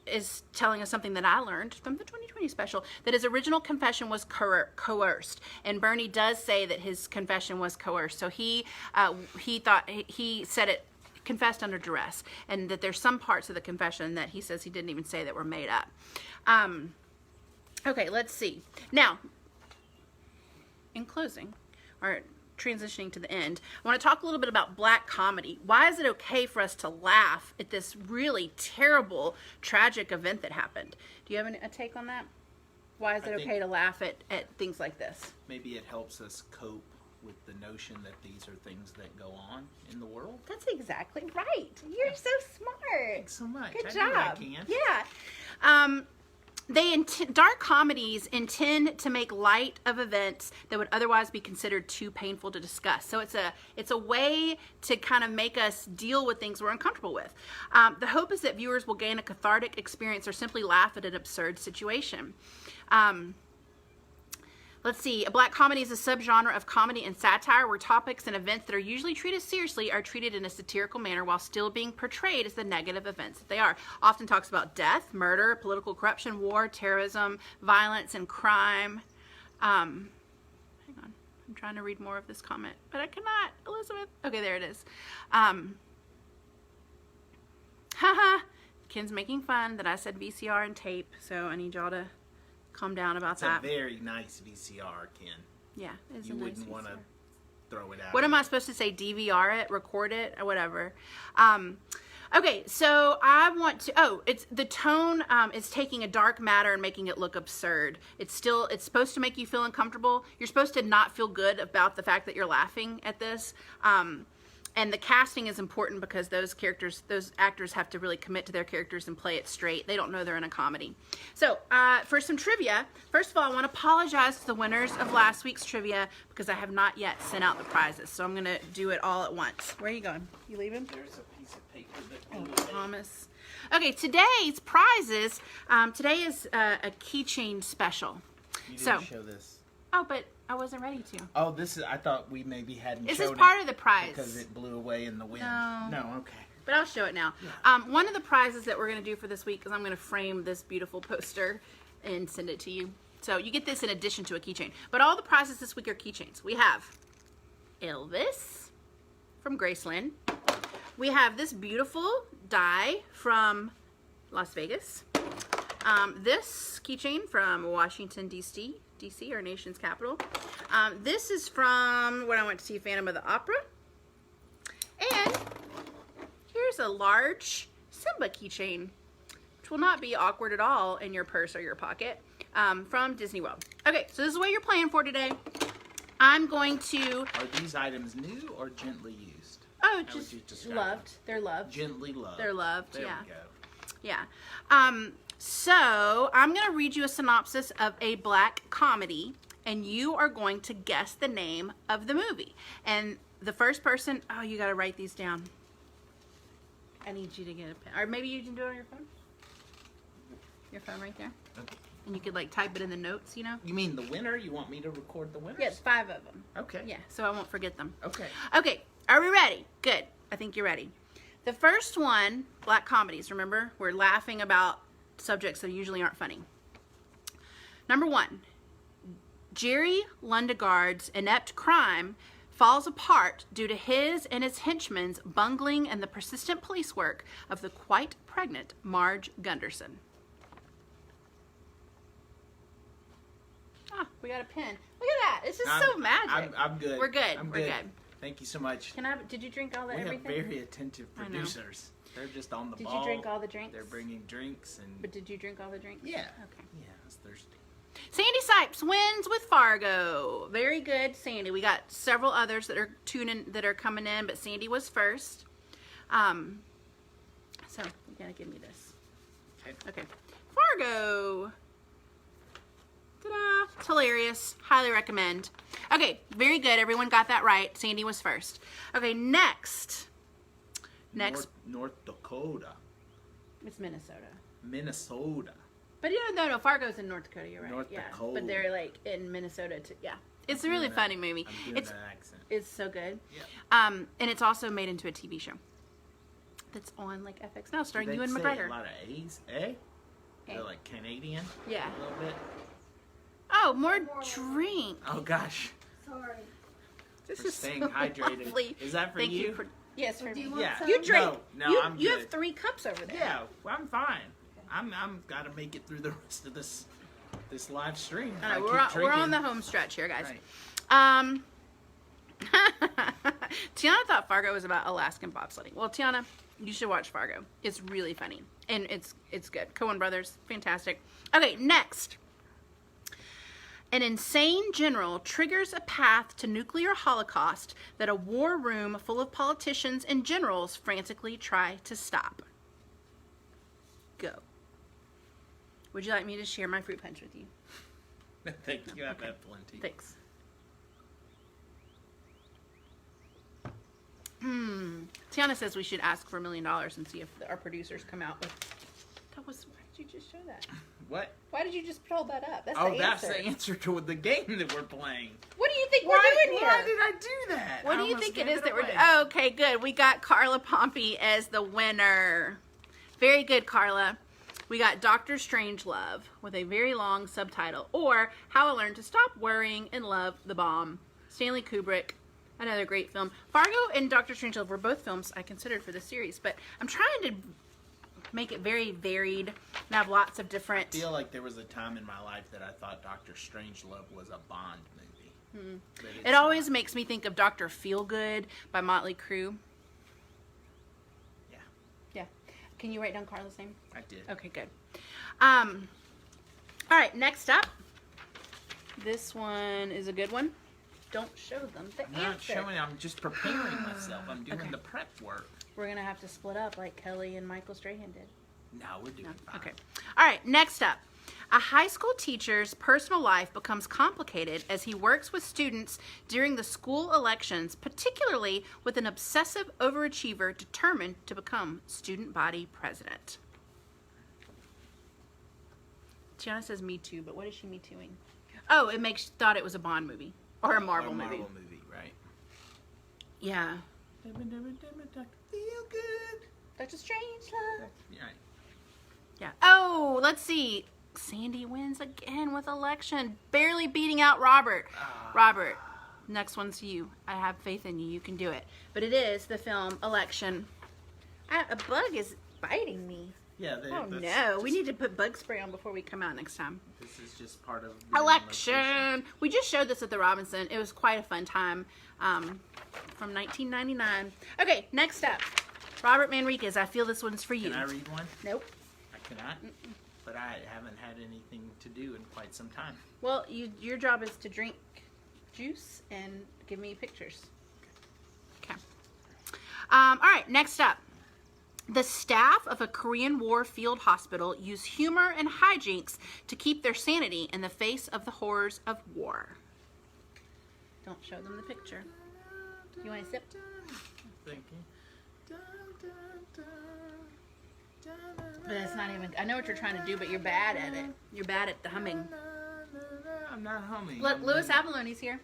is telling us something that I learned from the 2020 special, that his original confession was coerced, and Bernie does say that his confession was coerced. So he said it, confessed under duress, and that there's some parts of the confession that he says he didn't even say that were made up. Okay, let's see. Now, in closing, or transitioning to the end, I want to talk a little bit about black comedy. Why is it okay for us to laugh at this really terrible, tragic event that happened? Do you have a take on that? Why is it okay to laugh at things like this? Maybe it helps us cope with the notion that these are things that go on in the world. That's exactly right. You're so smart. Thanks so much. Good I job. know I can. Yeah. Dark comedies intend to make light of events that would otherwise be considered too painful to discuss. So it's a way to kind of make us deal with things we're uncomfortable with. The hope is that viewers will gain a cathartic experience or simply laugh at an absurd situation. Let's see. A black comedy is a subgenre of comedy and satire where topics and events that are usually treated seriously are treated in a satirical manner while still being portrayed as the negative events that they are. Often talks about death, murder, political corruption, war, terrorism, violence, and crime. Hang on. I'm trying to read more of this comment, but I cannot. Elizabeth. Okay, there it is. Haha. Ken's making fun that I said VCR and tape, so I need y'all to calm down about that. It's a very nice VCR, Ken. Yeah, it's you a nice wouldn't want to throw it out. What am I supposed to say? DVR it, record it, or whatever. Okay, so I want to. It's the tone is taking a dark matter and making it look absurd. It's supposed to make you feel uncomfortable. You're supposed to not feel good about the fact that you're laughing at this. And the casting is important because those actors have to really commit to their characters and play it straight. They don't know they're in a comedy. So, for some trivia, first of all, I want to apologize to the winners of last week's trivia because I have not yet sent out the prizes. So I'm going to do it all at once. Where are you going? You leaving? There's a piece of paper that Thomas. Okay, today's prizes. Today is a keychain special. You didn't show this. Oh, but I wasn't ready to. Oh, this is. I thought we maybe hadn't. This shown is part it of the prize because it blew away in the wind. No, okay. But I'll show it now. Yeah. One of the prizes that we're going to do for this week is I'm going to frame this beautiful poster and send it to you. So you get this in addition to a keychain. But all the prizes this week are keychains. We have Elvis from Graceland. We have this beautiful die from Las Vegas. This keychain from Washington, D.C., our nation's capital. This is from when I went to see Phantom of the Opera. And here's a large Simba keychain, which will not be awkward at all in your purse or your pocket, from Disney World. Okay, so this is what you're playing for today. I'm going to... Are these items new or gently used? Oh, just loved. Them? They're loved. Gently loved. They're loved, there yeah. We go. Yeah. So I'm going to read you a synopsis of a black comedy, and you are going to guess the name of the movie. And the first person... Oh, you got to write these down. I need you to get a pen. Or maybe you can do it on your phone. Your phone right there. Okay. And you could like type it in the notes, you know? You mean the winner? You want me to record the winners? Yes, 5 of them. Okay. Yeah, so I won't forget them. Okay. Okay, are we ready? Good. I think you're ready. The first one, black comedies, remember? We're laughing about subjects that usually aren't funny. Number 1, Jerry Lundegaard's inept crime falls apart due to his and his henchmen's bungling and the persistent police work of the quite pregnant Marge Gunderson. Ah, we got a pen. Look at that. This is so magic. I'm good. We're good. I'm We're good. Thank you so much. Did you drink all the everything? We have very attentive producers. They're just on the ball. Did you drink all the drinks? They're bringing drinks and... But did you drink all the drinks? Yeah. Okay. Yeah, I was thirsty. Sandy Sipes wins with Fargo. Very good, Sandy. We got several others that are coming in, but Sandy was first. So you gotta give me this. Okay. Fargo. Ta-da! It's hilarious. Highly recommend. Okay, very good. Everyone got that right. Sandy was first. Okay, next. North Dakota. It's Minnesota. Minnesota. But no, Fargo's in North Dakota. You're right. North yeah, Dakota. but they're like in Minnesota too. Yeah, it's a really funny movie. I'm doing It's that accent. it's so good. Yeah. And it's also made into a TV show. That's on like FX now, starring Ewan McGregor. A lot of A's, eh? They're like Canadian. Yeah. A little bit. Oh, more drink. Oh gosh. Sorry. This We're is staying so hydrated. lovely. Is that for Thank you? Yes, for Do me. you want Yeah. some? You drink. No, I'm You good. have 3 cups over there. Yeah, well, I'm fine. I'm gotta make it through the rest of this live stream. All right, I keep we're on drinking. the home stretch here, guys. Right. Tiana thought Fargo was about Alaskan bobsledding. Well, Tiana, you should watch Fargo. It's really funny and it's good. Coen Brothers, fantastic. Okay, next. An insane general triggers a path to nuclear holocaust that a war room full of politicians and generals frantically try to stop. Go. Would you like me to share my fruit punch with you? Thank you. I've had plenty. Thanks. Tiana says we should ask for $1 million and see if our producers come out with... Why did you just show that? What? Why did you just pull that up? That's Oh, the that's answer. the answer to the game that we're playing. What do you think Why we're doing here? Why did I do that? What I do you almost think it gave is that we're away. doing? Oh, okay, good. We got Carla Pompey as the winner. Very good, Carla. We got Dr. Strangelove with a very long subtitle, or How I Learned to Stop Worrying and Love the Bomb. Stanley Kubrick, another great film. Fargo and Dr. Strangelove were both films I considered for the series, but I'm trying to make it very varied and have lots of different... I feel like there was a time in my life that I thought Dr. Strangelove was a Bond movie. But it's It always makes me think of Dr. Feelgood by Motley Crue. Yeah, Yeah. Can you write down Carla's name? I did. Okay, good. All right, next up. This one is a good one. Don't show them the I'm not answer. showing. I'm just preparing myself. I'm doing Okay. the prep work. We're going to have to split up like Kelly and Michael Strahan did. No, we're doing fine. Okay. All right, next up. A high school teacher's personal life becomes complicated as he works with students during the school elections, particularly with an obsessive overachiever determined to become student body president. Tiana says me too, but what is she me tooing? Oh, it makes thought it was a Bond movie or a Marvel movie. Marvel movie, right? Yeah. Feel good. Dr. Strangelove. Yeah. Yeah. Oh, let's see. Sandy wins again with election, barely beating out Robert. Robert, next one's you. I have faith in you. You can do it. But it is the film Election. A bug is biting me. Yeah. Oh no, we need to put bug spray on before we come out next time. This is just part of the Election. We just showed this at the Robinson. It was quite a fun time from 1999. Okay, next up. Robert Manriquez. I feel this one's for you. Can I read one? Nope. I cannot. But I haven't had anything to do in quite some time. Well, your job is to drink juice and give me pictures. Okay. All right, next up. The staff of a Korean War field hospital use humor and hijinks to keep their sanity in the face of the horrors of war. Don't show them the picture. You want to sip? Thank you. But it's not even, I know what you're trying to do, but you're bad at it. You're bad at the humming. I'm not humming. Look, Louis Avallone's here.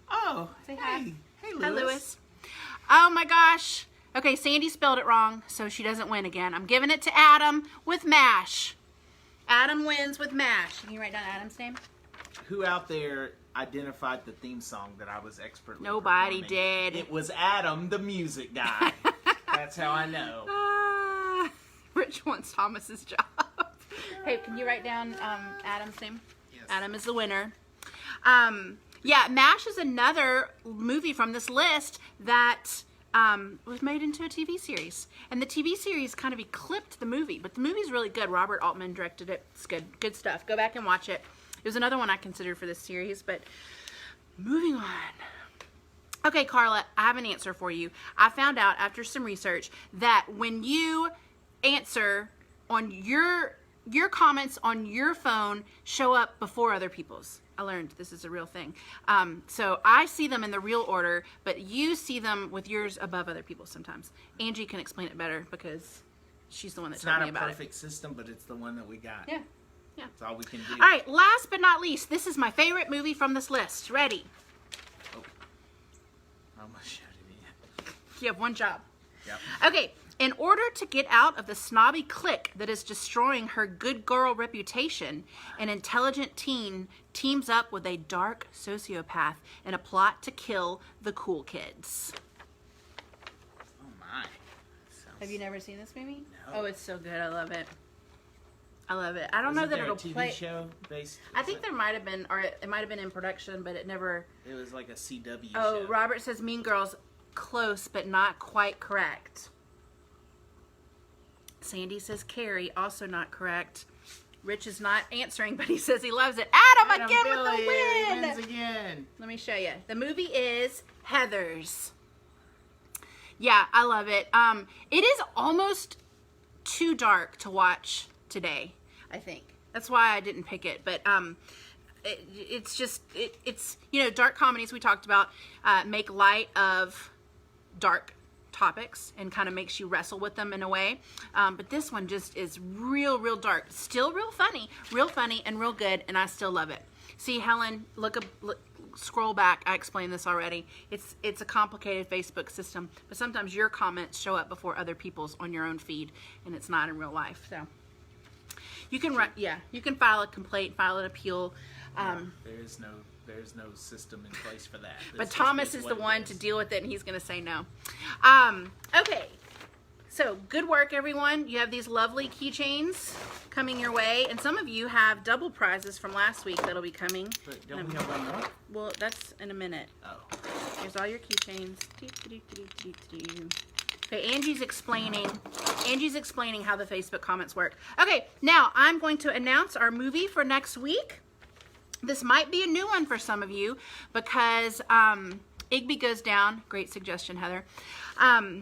Oh, Say hi. Hey, Louis. Hi, Louis. Oh my gosh. Okay, Sandy spelled it wrong, so she doesn't win again. I'm giving it to Adam with MASH. Adam wins with MASH. Can you write down Adam's name? Who out there identified the theme song that I was expertly Nobody performing? did. It was Adam, the music guy. That's how I know. Rich wants Thomas's job. Hey, can you write down Adam's name? Yes. Adam is the winner. Yeah, MASH is another movie from this list that was made into a TV series. And the TV series kind of eclipsed the movie, but the movie's really good. Robert Altman directed it. It's good. Good stuff. Go back and watch it. It was another one I considered for this series, but moving on. Okay, Carla, I have an answer for you. I found out after some research that when you answer on your comments on your phone show up before other people's. I learned this is a real thing. So I see them in the real order, but you see them with yours above other people's sometimes. Angie can explain it better because she's the one that told me about it. It's not a perfect system, but it's the one that we got. Yeah. Yeah. That's all we can do. All right, last but not least, this is my favorite movie from this list. Ready? Oh. I almost showed it again. You have one job. Yep. Okay. In order to get out of the snobby clique that is destroying her good girl reputation, an intelligent teen teams up with a dark sociopath in a plot to kill the cool kids. Oh my. Have you never seen this movie? No. Oh, it's so good. I love it. I love it. I don't know that it'll TV play. Show based? I think there might have been, or it might have been in production, but it never. It was like a CW Oh, show. Robert says Mean Girls, close but not quite correct. Sandy says Carrie, also not correct. Rich is not answering, but he says he loves it. Adam again with the win! Wins again. Let me show you. The movie is Heathers. Yeah, I love it. It is almost too dark to watch today, I think. That's why I didn't pick it. But it's you know, dark comedies we talked about make light of dark topics and kind of makes you wrestle with them in a way. But this one just is real dark. Still real funny and real good, and I still love it. See, Helen, look, scroll back. I explained this already. It's a complicated Facebook system, but sometimes your comments show up before other people's on your own feed, and it's not in real life. So you can you can file a complaint, file an appeal. There's no system in place for that. But Thomas is the one to deal with it, and he's going to say no. Okay, so good work, everyone. You have these lovely keychains coming your way, and some of you have double prizes from last week that'll be coming. But don't we have one more? Well, that's in a minute. Oh. Here's all your keychains. Okay, Angie's explaining how the Facebook comments work. Okay, now I'm going to announce our movie for next week. This might be a new one for some of you because Igby Goes Down. Great suggestion, Heather. I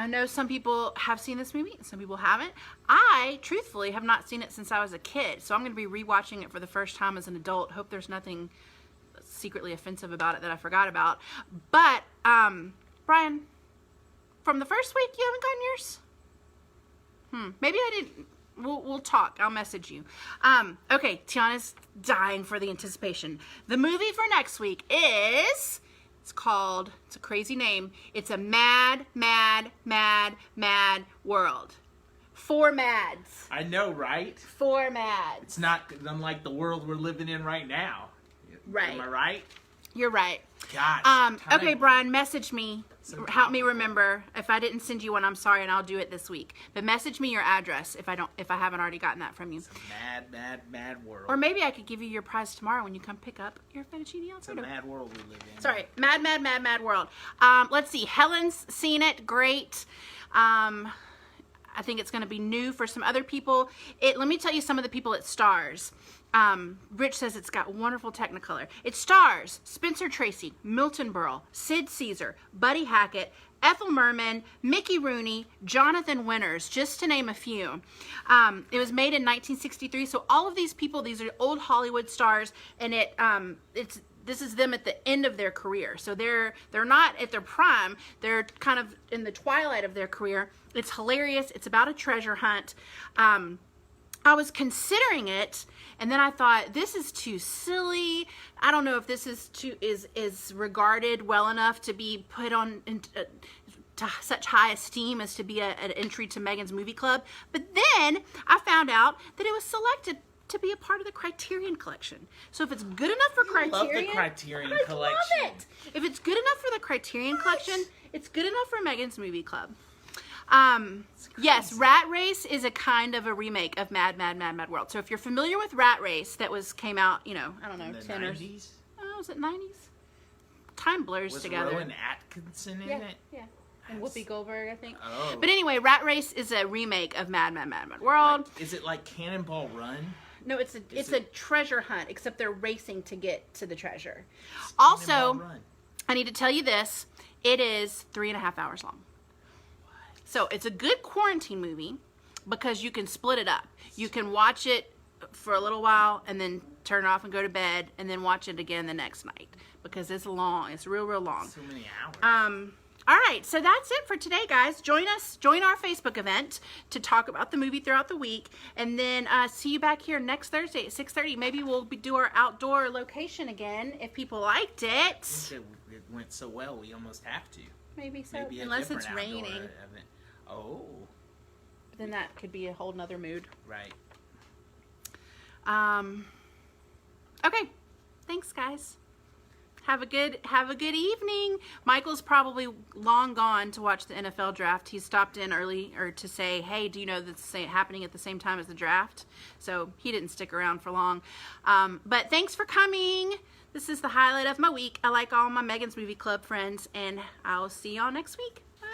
know some people have seen this movie, some people haven't. I, truthfully, have not seen it since I was a kid, so I'm going to be rewatching it for the first time as an adult. Hope there's nothing secretly offensive about it that I forgot about. But, Brian, from the first week, you haven't gotten yours? Maybe I didn't. We'll talk. I'll message you. Okay, Tiana's dying for the anticipation. The movie for next week is, it's a crazy name. It's a mad world. 4 mads. I know, right? 4 mads. It's not unlike the world we're living in right now. Right. Am I right? You're right. Gosh. Okay, Brian, message me So help me remember. If I didn't send you one, I'm sorry, and I'll do it this week. But message me your address if I haven't already gotten that from you. It's a mad world. Or maybe I could give you your prize tomorrow when you come pick up your fettuccine It's alfredo. a mad world we live in. Sorry, mad world. Let's see. Helen's seen it. Great. I think it's going to be new for some other people. Let me tell you some of the people it stars. Rich says it's got wonderful Technicolor. It stars Spencer Tracy, Milton Berle, Sid Caesar, Buddy Hackett, Ethel Merman, Mickey Rooney, Jonathan Winters, just to name a few. It was made in 1963, so all of these people, these are old Hollywood stars, and this is them at the end of their career. So they're not at their prime. They're kind of in the twilight of their career. It's hilarious. It's about a treasure hunt. I was considering it, and then I thought, this is too silly. I don't know if this is regarded well enough to be put on to such high esteem as to be an entry to Meghan's movie club. But then I found out that it was selected to be a part of the Criterion collection. So if it's good enough for Criterion, love the Criterion collection. Love it. If it's good enough for the Criterion collection, it's good enough for Meghan's movie club. Yes, Rat Race is a kind of a remake of Mad World. So if you're familiar with Rat Race, that came out, I don't know, In the 10 90s? Oh, was it 90s? Time blurs together. Was Rowan Atkinson in it? Yeah. And Whoopi Goldberg, I think. Oh. But anyway, Rat Race is a remake of Mad World. Is it like Cannonball Run? No, it's a treasure hunt, except they're racing to get to the treasure. Cannonball Also, Run. I need to tell you this. It is 3.5 hours long. So it's a good quarantine movie because you can split it up. You can watch it for a little while and then turn it off and go to bed and then watch it again the next night because it's long. It's real long. So many hours. All right, so that's it for today, guys. Join our Facebook event to talk about the movie throughout the week, and then see you back here next Thursday at 6:30. Maybe we'll do our outdoor location again if people liked it. I think it went so well, we almost have to. Maybe so, Maybe a unless it's different outdoor raining. event. Oh, Then that could be a whole nother mood. right. Okay, thanks, guys. Have a good evening. Michael's probably long gone to watch the NFL draft. He stopped in early to say, hey, do you know that's happening at the same time as the draft? So he didn't stick around for long. But thanks for coming. This is the highlight of my week. I like all my Meghan's Movie Club friends, and I'll see y'all next week. Bye.